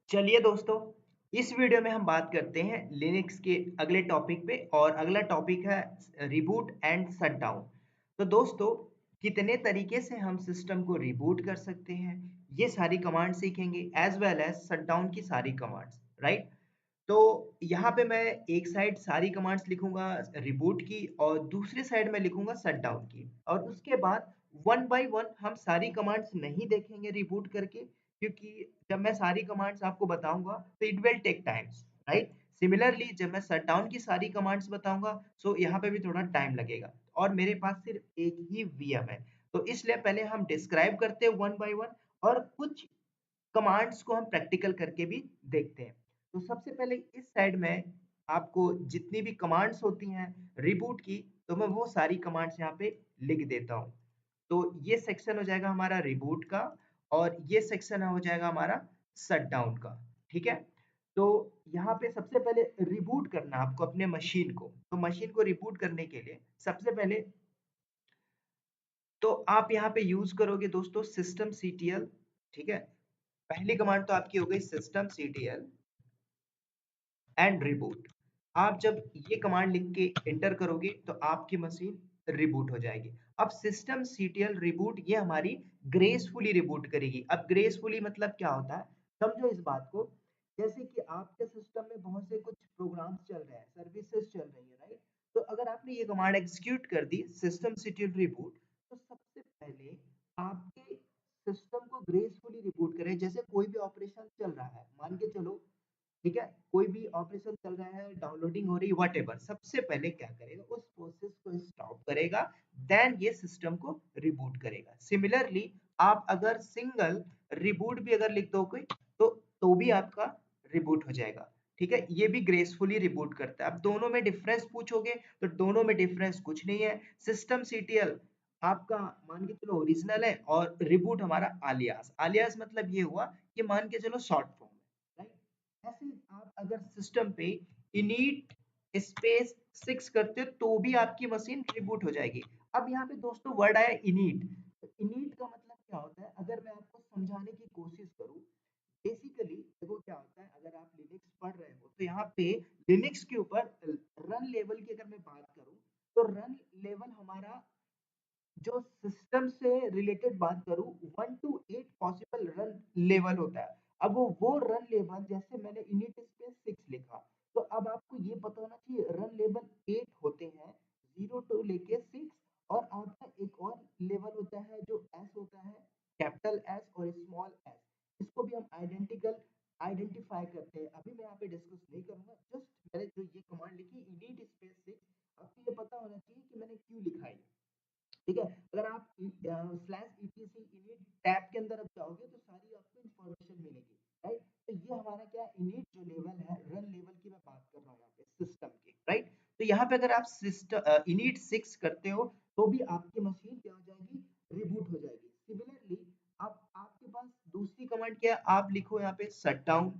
चलिए दोस्तों, इस वीडियो में हम बात करते हैं लिनक्स के अगले टॉपिक पे और अगला टॉपिक है रिबूट एंड शटडाउन। तो दोस्तों, कितने तरीके से हम सिस्टम को रिबूट कर सकते हैं, ये सारी कमांड सीखेंगे एज वेल एज शटडाउन की सारी कमांड्स, राइट? तो यहाँ पे मैं एक साइड सारी कमांड्स लिखूंगा रिबूट की और दूसरी साइड में लिखूंगा शटडाउन की, और उसके बाद वन बाय वन हम सारी कमांड्स नहीं देखेंगे रिबूट करके, क्योंकि जब मैं सारी कमांड्स आपको बताऊंगा तो it will take times, right? Similarly जब मैं शटडाउन की सारी कमांड्स बताऊंगा सो यहाँ पे भी थोड़ा टाइम लगेगा, और मेरे पास सिर्फ एक ही वीएम है। तो इसलिए पहले हम डिस्क्राइब करते हैं वन बाय वन, और कुछ कमांड्स को हम प्रैक्टिकल करके भी देखते हैं। तो सबसे पहले इस साइड में आपको जितनी भी कमांड्स होती हैं रिबूट की, तो मैं वो सारी कमांड्स यहाँ पे लिख देता हूँ। तो ये सेक्शन हो जाएगा हमारा रिबूट का, और ये सेक्शन हो जाएगा हमारा शटडाउन का। ठीक है? तो यहाँ पे सबसे पहले रिबूट करना आपको अपने मशीन को। तो मशीन को रिबूट करने के लिए सबसे पहले तो आप यहाँ पे यूज करोगे दोस्तों सिस्टम सीटीएल। ठीक है? पहली कमांड तो आपकी हो गई सिस्टम सीटीएल एंड रिबूट। आप जब ये कमांड लिख के एंटर करोगे तो आपकी मशीन रिबूट हो जाएगी। अब सिस्टम सीटीएल रिबूट ये हमारी ग्रेसफुली रिबूट करेगी। अब ग्रेसफुली मतलब क्या होता है, समझो इस बात को। जैसे कि आपके सिस्टम में बहुत से कुछ प्रोग्राम्स चल रहे हैं, सर्विसेज चल रही है, राइट? तो अगर आपने ये कमांड एग्जीक्यूट कर दी सिस्टम सीटीएल रिबूट, तो सबसे पहले आपके सिस्टम को ग्रेसफुली रिबूट करें। जैसे कोई भी ऑपरेशन चल रहा है, मान के चलो, ठीक है, कोई भी ऑपरेशन चल रहा है, डाउनलोडिंग हो रही है, व्हाटएवर, सबसे पहले क्या करेगा, उस प्रोसेस को स्टॉप करेगा, देन ये सिस्टम को रिबूट करेगा। सिमिलरली आप अगर सिंगल रिबूट भी अगर लिख दोगे तो भी आपका रिबूट हो जाएगा। ठीक है? ये भी ग्रेसफुली रिबूट करता है। अब दोनों में डिफरेंस पूछोगे तो दोनों में डिफरेंस कुछ नहीं है। सिस्टम सीटीएल आपका मान के चलो ओरिजिनल है, और रिबूट हमारा आलियास। आलियास मतलब ये हुआ कि मान के चलो शॉर्ट फॉर्म है, राइट? ऐसे आप अगर सिस्टम पे इनिट स्पेस 6 करते हो तो भी आपकी मशीन रिबूट हो जाएगी। अब यहाँ पे दोस्तों वर्ड आया इनिट। इनिट का मतलब क्या होता है, अगर मैं आपको समझाने की कोशिश करूँ, बेसिकली देखो क्या होता है, अगर आप लिनक्स पढ़ रहे हो तो यहाँ पे लिनक्स के ऊपर रन लेवल की अगर मैं बात करूँ, तो रन लेवल हमारा, जो सिस्टम से रिलेटेड बात करूं, 1 to 8 पॉसिबल रन लेवल होता है। अब वो रन लेवल, जैसे मैंने इनिट स्पेस 6 लिखा, तो अब आपको ये पता होना चाहिए रन लेवल 8 होते हैं, 0 टू लेके 6। और आपका एक और लेवल होता है जो एस होता है, कैपिटल एस और स्मॉल एस। इसको भी हम आइडेंटिफाई करते हैं। अभी मैं यहाँ पे डिस्कस नहीं करूंगा, जस्ट मैंने जो ये कमांड लिखी इनिट स्पेस 6, आपको ये पता होना चाहिए कि मैंने क्यों लिखा है। ठीक है? अगर आप स्लैश ईटीसी इनिट टैब के अंदर अब जाओगे तो सारी आपको इंफॉर्मेशन मिलेगी, राइट? तो ये हमारा क्या इनिट जो लेवल है, रन लेवल की मैं बात कर रहा हूँ यहाँ पे सिस्टम की, राइट? तो यहाँ पे अगर आप सिस्टम इनिट 6 करते हो तो भी आपकी मशीन क्या हो जाएगी, रिबूट हो जाएगी। सिमिलरली अब आपके पास दूसरी कमांड क्या है, आप लिखो यहाँ पे शटडाउन,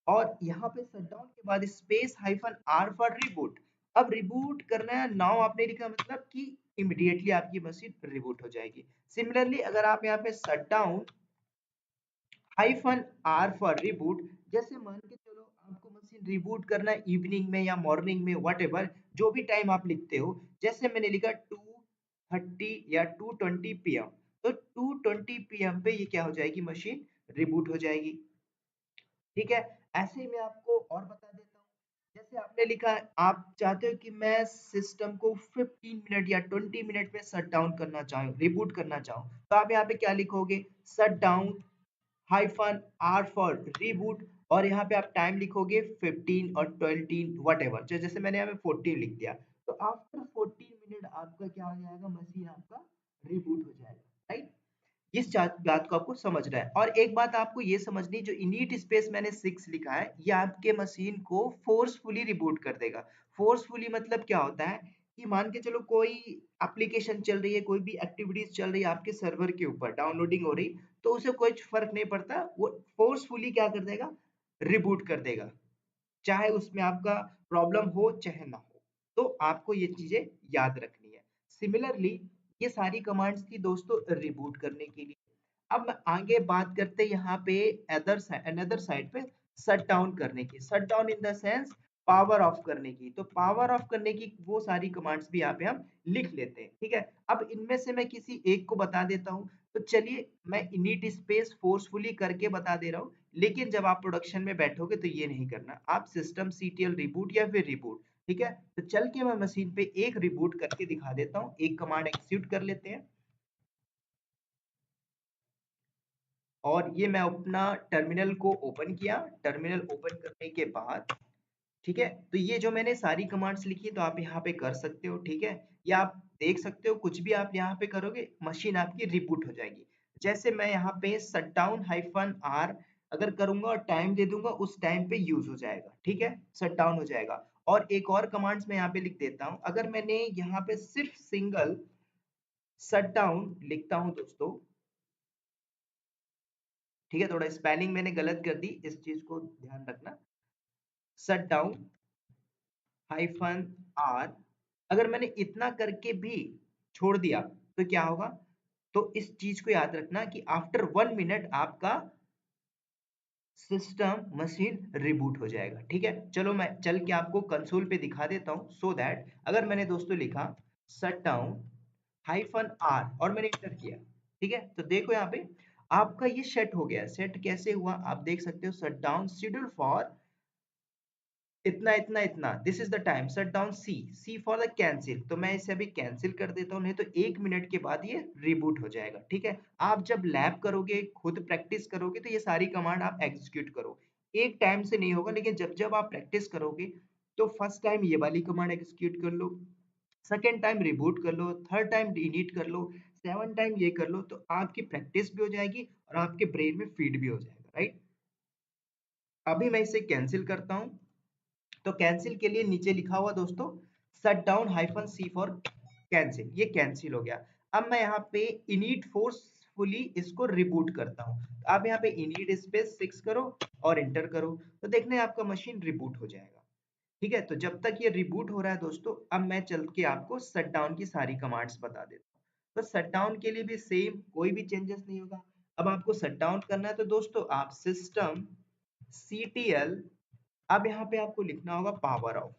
और यहाँ पे शटडाउन के बाद space hyphen R for reboot. अब रिबूट करना है, नाउ आपने लिखा मतलब कि इमीडिएटली आपकी मशीन रिबूट हो जाएगी। सिमिलरली अगर आप यहाँ पे shutdown hyphen R for reboot, जैसे मान के चलो आपको मशीन रिबूट करना है इवनिंग में या मॉर्निंग में, व्हाटएवर जो भी टाइम आप लिखते हो, जैसे मैंने लिखा 2:30 या 2:20 पीएम, तो 2:20 पीएम पे ये क्या हो जाएगी, मशीन रिबूट हो जाएगी। ठीक है? ऐसे ही मैं आपको और बता देता हूँ। जैसे आपने लिखा है आप चाहते हो कि मैं सिस्टम को 15 मिनट या 20 मिनट में शट डाउन करना चाहूँ, रिबूट करना चाहूँ, तो आप यहाँ पे क्या लिखोगे, shut down hyphen R for reboot, और यहाँ पे आप टाइम लिखोगे 15 और 20 व्हाटएवर। जैसे मैंने यहाँ पे 14 लिख दिया, तो आफ्टर 14 मिनट आपका क्या हो जाएगा, मशीन आपका रिबूट हो जाएगा, राइट? इस बात को आपको समझना है। और एक बात आपको ये समझनी, जो इनिट स्पेस मैंने 6 लिखा है, ये आपके मशीन को फोर्सफुली रिबूट कर देगा। फोर्सफुली मतलब क्या होता है कि मान के चलो कोई एप्लीकेशन चल रही है, कोई भी एक्टिविटीज चल रही है आपके सर्वर के ऊपर, डाउनलोडिंग हो रही, तो उसे कोई फर्क नहीं पड़ता, वो फोर्सफुली क्या कर देगा, रिबूट कर देगा, चाहे उसमें आपका प्रॉब्लम हो चाहे ना हो। तो आपको ये चीजें याद रखनी है। सिमिलरली ये सारी कमांड्स थी दोस्तों रिबूट करने के लिए। अब आगे बात करते हैं यहाँ पे अनदर साइड पे शट डाउन करने की। Shut down in the sense power of करने की। तो पावर ऑफ करने की वो सारी कमांड्स भी यहाँ पे हम लिख लेते हैं, ठीक है। अब इनमें से मैं किसी एक को बता देता हूँ। तो चलिए मैं इनिट स्पेस फोर्सफुली करके बता दे रहा हूँ, लेकिन जब आप प्रोडक्शन में बैठोगे तो ये नहीं करना, आप सिस्टम सीटीएल रिबूट या फिर रिबूट, ठीक है। तो चल के मैं मशीन पे एक रिबूट करके दिखा देता हूँ, एक कमांड एग्जीक्यूट कर लेते हैं। और ये मैं अपना टर्मिनल को ओपन किया। टर्मिनल ओपन करने के बाद, ठीक है, तो ये जो मैंने सारी कमांड्स लिखी तो आप यहाँ पे कर सकते हो, ठीक है। या आप देख सकते हो कुछ भी आप यहाँ पे करोगे मशीन आपकी रिबूट हो जाएगी। जैसे मैं यहाँ पे शटडाउन -r अगर करूंगा और टाइम दे दूंगा उस टाइम पे यूज हो जाएगा, ठीक है, शटडाउन हो जाएगा। और एक और कमांड्स मैं यहाँ पे लिख देता हूँ। अगर मैंने यहाँ पे सिर्फ सिंगल शटडाउन लिखता हूँ दोस्तों, ठीक है, थोड़ा स्पेलिंग मैंने गलत कर दी, इस चीज को ध्यान रखना। शट डाउन -r अगर मैंने इतना करके भी छोड़ दिया तो क्या होगा? तो इस चीज को याद रखना कि आफ्टर 1 मिनट आपका सिस्टम मशीन रिबूट हो जाएगा, ठीक है। चलो मैं चल के आपको कंसोल पे दिखा देता हूँ सो दैट अगर मैंने दोस्तों लिखा शट डाउन -r और मैंने इंटर किया, ठीक है, तो देखो यहाँ पे आपका ये सेट हो गया। सेट कैसे हुआ आप देख सकते हो, शट डाउन शेड्यूल फॉर इतना इतना इतना, this is the time shut down C for the cancel. तो मैं इसे अभी कैंसिल कर देता हूँ, नहीं तो 1 मिनट के बाद ये रिबूट हो जाएगा, ठीक है। आप जब लैब करोगे खुद प्रैक्टिस करोगे तो ये सारी कमांड आप एग्जीक्यूट करो। एक टाइम से नहीं होगा, लेकिन जब जब आप प्रैक्टिस करोगे तो फर्स्ट टाइम ये वाली कमांड एग्जीक्यूट कर लो, सेकेंड टाइम रिबूट कर लो, थर्ड टाइम डिलीट कर लो, सेवन टाइम ये कर लो, तो आपकी प्रैक्टिस भी हो जाएगी और आपके ब्रेन में फीड भी हो जाएगा, राइट। अभी मैं इसे कैंसिल करता हूँ। तो कैंसिल के लिए नीचे लिखा हुआ दोस्तों shut down -c for cancel, ये कैंसिल हो गया। अब मैं यहाँ पे इनिट फोर्सफुली इसको रिबूट करता हूँ। तो आप यहाँ पे इनिट स्पेस 6 करो और इंटर करो, तो देखने आपका मशीन रिबूट हो जाएगा, ठीक है। तो जब तक ये रिबूट हो रहा है दोस्तों, अब मैं चल के आपको शट डाउन की सारी कमांड्स बता देता हूँ। तो शट डाउन के लिए भी सेम, कोई भी चेंजेस नहीं होगा। अब आपको शट डाउन करना है तो दोस्तों आप सिस्टम CTL, अब यहाँ पे आपको लिखना होगा पावर ऑफ,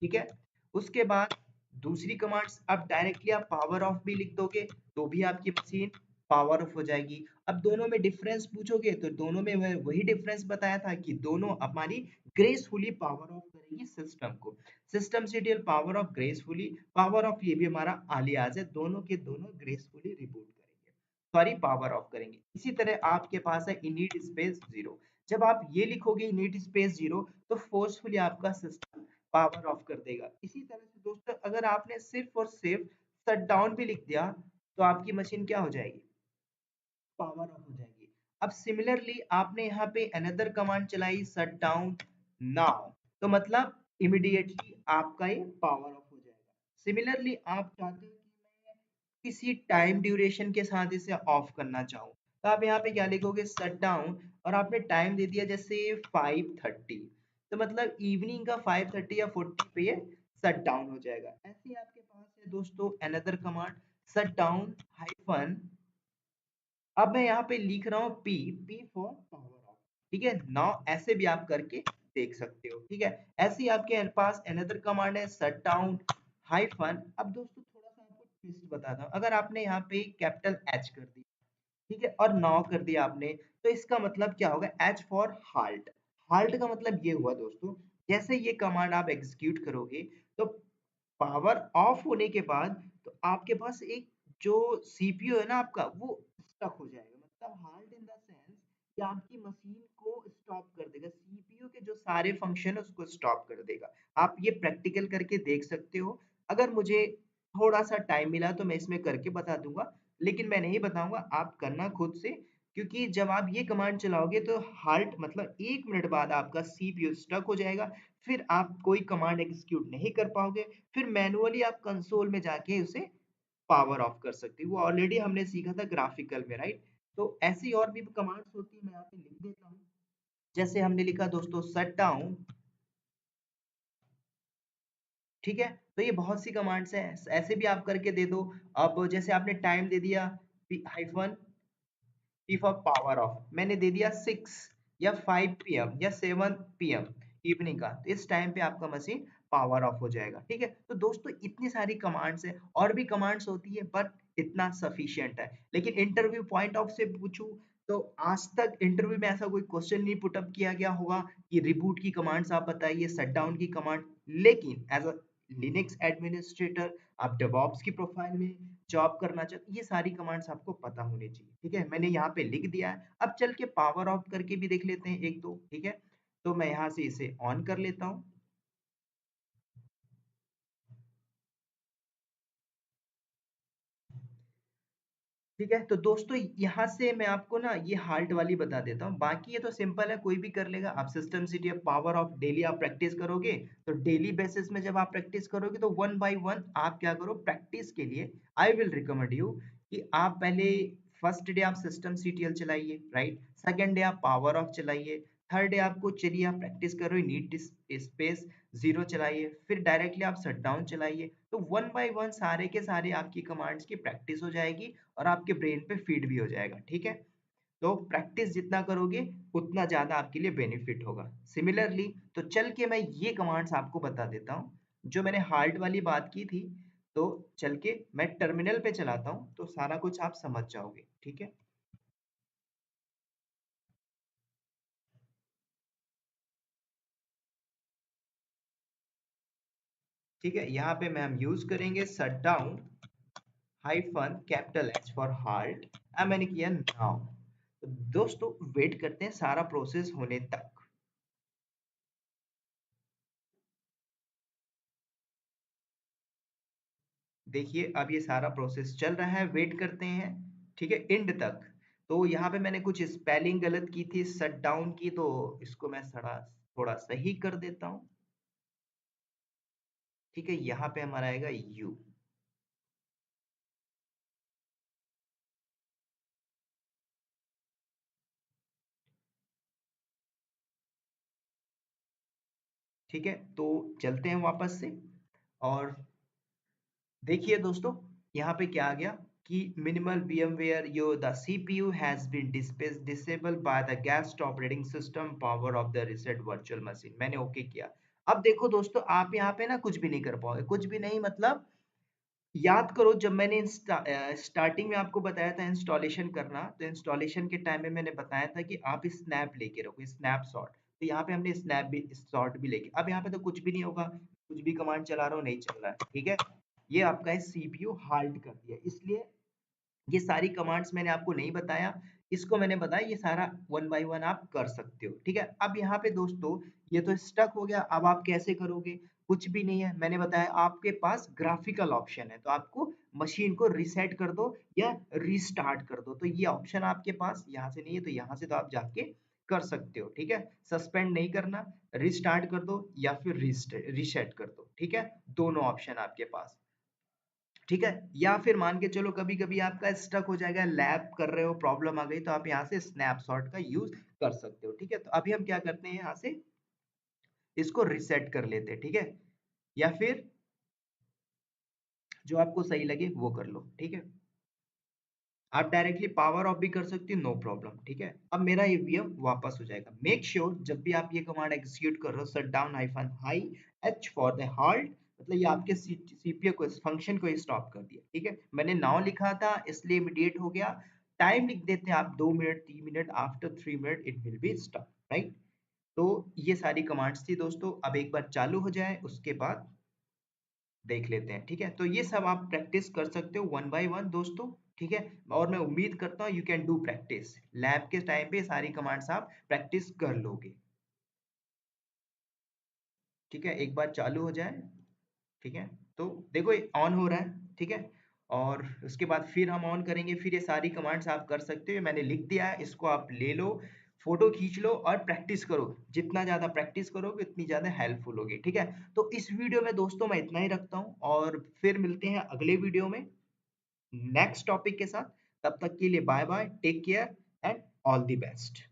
ठीक है। उसके बाद दूसरी कमांड्स, अब डायरेक्टली आप पावर ऑफ भी लिख दोगे तो भी आपकी मशीन पावर ऑफ हो जाएगी। अब दोनों में डिफरेंस पूछोगे तो दोनों में मैं वही डिफरेंस बताया था कि दोनों हमारी ग्रेसफुली पावर ऑफ करेगी सिस्टम को। System CTL power of gracefully, power of ये भी हमारा आलियाज है, दोनों के दोनों ग्रेसफुली रिबूट करेंगे, सॉरी पावर ऑफ करेंगे। इसी तरह आपके पास है इनिट स्पेस 0। जब आप ये लिखोगे इनिट स्पेस 0 तो फोर्सफुली आपका सिस्टम पावर ऑफ कर देगा। इसी तरह से दोस्तों अगर आपने सिर्फ और सिर्फ शट डाउन भी लिख दिया तो आपकी मशीन क्या हो जाएगी? पावर ऑफ हो जाएगी। अब सिमिलरली आपने यहाँ पे अनदर कमांड चलाई शट डाउन नाउ, तो मतलब इमीडिएटली आपका ये पावर ऑफ हो जाएगा। सिमिलरली आप चाहते हो कि मैं किसी टाइम ड्यूरेशन के साथ इसे ऑफ करना चाहूँ, तो आप यहाँ पे क्या लिखोगे शट डाउन और आपने टाइम दे दिया जैसे 5:30, तो मतलब इवनिंग का 5:30 या 40 पे ये शट डाउन हो जाएगा। ऐसे ही आपके पास है दोस्तों another command shut down hyphen, अब मैं यहाँ पे लिख रहा हूँ पी फॉर पावर ऑफ, ठीक है। नाउ ऐसे भी आप करके देख सकते हो, ठीक है। ऐसे ही आपके पास अनदर कमांड है शट डाउन हाइफन। अब दोस्तों थोड़ा सा आपको ट्विस्ट बताता हूँ, अगर आपने यहाँ पे कैपिटल एच कर दिया, ठीक है, और नाउ कर दिया आपने, तो इसका मतलब क्या होगा? H for halt. हाल्ट का मतलब ये हुआ दोस्तों, जैसे ये कमांड आप एग्जीक्यूट करोगे तो पावर ऑफ होने के बाद तो आपके पास एक जो सीपीयू है ना आपका वो स्टक हो जाएगा, मतलब हाल्ट इन द सेंस कि आपकी मशीन को स्टॉप कर देगा, सीपीयू के जो सारे फंक्शन है उसको स्टॉप कर देगा। आप ये प्रैक्टिकल करके देख सकते हो। अगर मुझे थोड़ा सा टाइम मिला तो मैं इसमें करके बता दूंगा, लेकिन मैं नहीं बताऊंगा, आप करना खुद से। क्योंकि जब आप ये कमांड चलाओगे तो हाल्ट मतलब 1 मिनट बाद आपका सीपीयू स्टक हो जाएगा, फिर आप कोई कमांड एग्जीक्यूट नहीं कर पाओगे, फिर मैनुअली आप कंसोल में जाके उसे पावर ऑफ कर सकते हो। वो ऑलरेडी हमने सीखा था ग्राफिकल में, राइट। तो ऐसी और भी कमांड्स होती है, मैं यहाँ पे लिख देता हूँ। जैसे हमने लिखा दोस्तों शट डाउन, ठीक है। तो ये बहुत सी कमांड्स हैं, ऐसे भी आप करके दे दो। अब जैसे आपने टाइम दे दिया hyphen P for power of, मैंने दे दिया 6 या 5 PM या 7 PM इवनिंग का, तो इस टाइम पे आपका मशीन पावर ऑफ हो जाएगा। ठीक है, तो दोस्तों इतनी सारी कमांड्स है, और भी कमांड्स होती है बट इतना सफिशियंट है। लेकिन इंटरव्यू पॉइंट ऑफ से पूछूं तो आज तक इंटरव्यू में ऐसा कोई क्वेश्चन नहीं पुटअप किया गया होगा कि रिबूट की कमांड्स आप बताइए, शट डाउन की कमांड। लेकिन एज अ लिनक्स एडमिनिस्ट्रेटर आप डेवऑप्स की प्रोफाइल में जॉब करना चाहते, ये सारी कमांड्स आपको पता होनी चाहिए। ठीक है, मैंने यहाँ पे लिख दिया है। अब चल के पावर ऑफ करके भी देख लेते हैं एक दो। ठीक है, तो मैं यहाँ से इसे ऑन कर लेता हूँ। ठीक है, तो दोस्तों यहाँ से मैं आपको ना ये हाल्ट वाली बता देता हूँ, बाकी ये तो सिंपल है, कोई भी कर लेगा। आप system city power of daily आप प्रैक्टिस करोगे, तो डेली बेसिस में जब आप प्रैक्टिस करोगे तो वन बाय वन आप क्या करो प्रैक्टिस के लिए। आई विल रिकमेंड यू कि आप पहले फर्स्ट डे आप सिस्टम सीटीएल चलाइए, राइट। सेकंड डे आप पावर ऑफ चलाइए। थर्ड डे आपको चलिए आप प्रैक्टिस करो नीट स्पेस जीरो चलाइए, फिर डायरेक्टली आप शट डाउन चलाइए। तो वन बाय वन सारे के सारे आपकी कमांड्स की प्रैक्टिस हो जाएगी और आपके ब्रेन पे फीड भी हो जाएगा। ठीक है, तो प्रैक्टिस जितना करोगे उतना ज्यादा आपके लिए बेनिफिट होगा। सिमिलरली तो चल के मैं ये कमांड्स आपको बता देता हूँ जो मैंने हार्ट वाली बात की थी। तो चल के मैं टर्मिनल पे चलाता हूँ तो सारा कुछ आप समझ जाओगे। ठीक है, ठीक है, यहाँ पे मैं हम यूज करेंगे shut down hyphen capital H for heart. मैंने किया नाउ। तो दोस्तों वेट करते हैं सारा प्रोसेस होने तक। देखिए अब ये सारा प्रोसेस चल रहा है, वेट करते हैं। ठीक है, एंड तक। तो यहाँ पे मैंने कुछ स्पेलिंग गलत की थी शट डाउन की, तो इसको मैं थोड़ा थोड़ा सही कर देता हूँ। ठीक है, यहाँ पे हमारा आएगा यू। ठीक है, तो चलते हैं वापस से। और देखिए दोस्तों यहाँ पे क्या आ गया कि मिनिमल VMware यो the CPU has been disable by the guest operating system power off the reset virtual machine. मैंने ओके किया। अब देखो दोस्तों आप यहाँ पे ना कुछ भी नहीं कर पाओगे, कुछ भी नहीं मतलब याद करो जब मैंने स्टार्टिंग में आपको बताया था इंस्टॉलेशन करना, तो इंस्टॉलेशन के टाइम में मैंने बताया था कि आप स्नैप लेके रखो, स्नैपशॉट। तो यहाँ पे हमने स्नैप भी शॉट भी लेके, अब यहाँ पे तो कुछ भी नहीं होगा, कुछ भी कमांड चला रहा हूँ नहीं चल रहा है। ठीक है, ये आपका है CPU हाल्ट कर दिया, इसलिए ये सारी कमांड्स मैंने आपको नहीं बताया, इसको मैंने बताया, ये सारा वन बाय वन आप कर सकते हो। ठीक है, अब यहाँ पे दोस्तों ये तो स्टक हो गया, अब आप कैसे करोगे? कुछ भी नहीं है, मैंने बताया आपके पास ग्राफिकल ऑप्शन है, तो आपको मशीन को रिसेट कर दो या रिस्टार्ट कर दो। तो ये ऑप्शन आपके पास यहाँ से नहीं है, तो यहाँ से तो आप जाके कर सकते हो। ठीक है, सस्पेंड नहीं करना, रिस्टार्ट कर दो या फिर रीसेट कर दो। ठीक है, दोनों ऑप्शन आपके पास। ठीक है, या फिर मान के चलो कभी कभी आपका स्टक हो जाएगा, लैब कर रहे हो प्रॉब्लम आ गई, तो आप यहाँ से स्नैपशॉट का यूज कर सकते हो। ठीक है, तो अभी हम क्या करते हैं यहाँ से इसको रिसेट कर लेते हैं। ठीक है, या फिर जो आपको सही लगे वो कर लो। ठीक है, आप डायरेक्टली पावर ऑफ भी कर सकते हो, नो प्रॉब्लम। ठीक है, अब मेरा ये वीएम वापस हो जाएगा। मेक श्योर जब भी आप ये कमांड एग्जीक्यूट कर रहे हो shut down hyphen high H for the halt, मतलब ये आपके सीपीयू को फंक्शन को स्टॉप कर दिया। ठीक है, मैंने नाउ लिखा था इसलिए इमीडिएट हो गया। टाइम लिख देते हैं आप 2 minute 3 minute, after 3 minute it will be stop, right. तो ये सारी कमांड्स थी दोस्तों, अब एक बार चालू हो जाए उसके बाद देख लेते हैं। ठीक है, तो ये सब आप प्रैक्टिस कर सकते हो वन बाय वन दोस्तों। ठीक है, और मैं उम्मीद करता हूँ you can do practice, lab के टाइम पे सारी कमांड्स आप प्रैक्टिस कर लोगे। ठीक है, एक बार चालू हो जाए। ठीक है, तो देखो ये ऑन हो रहा है। ठीक है, और उसके बाद फिर हम ऑन करेंगे, फिर ये सारी कमांड्स आप कर सकते हो, मैंने लिख दिया है, इसको आप ले लो, फोटो खींच लो और प्रैक्टिस करो। जितना ज्यादा प्रैक्टिस करोगे उतनी ज्यादा हेल्पफुल होगी। ठीक है, तो इस वीडियो में दोस्तों मैं इतना ही रखता हूँ और फिर मिलते हैं अगले वीडियो में नेक्स्ट टॉपिक के साथ। तब तक के लिए bye bye, take care and all the best.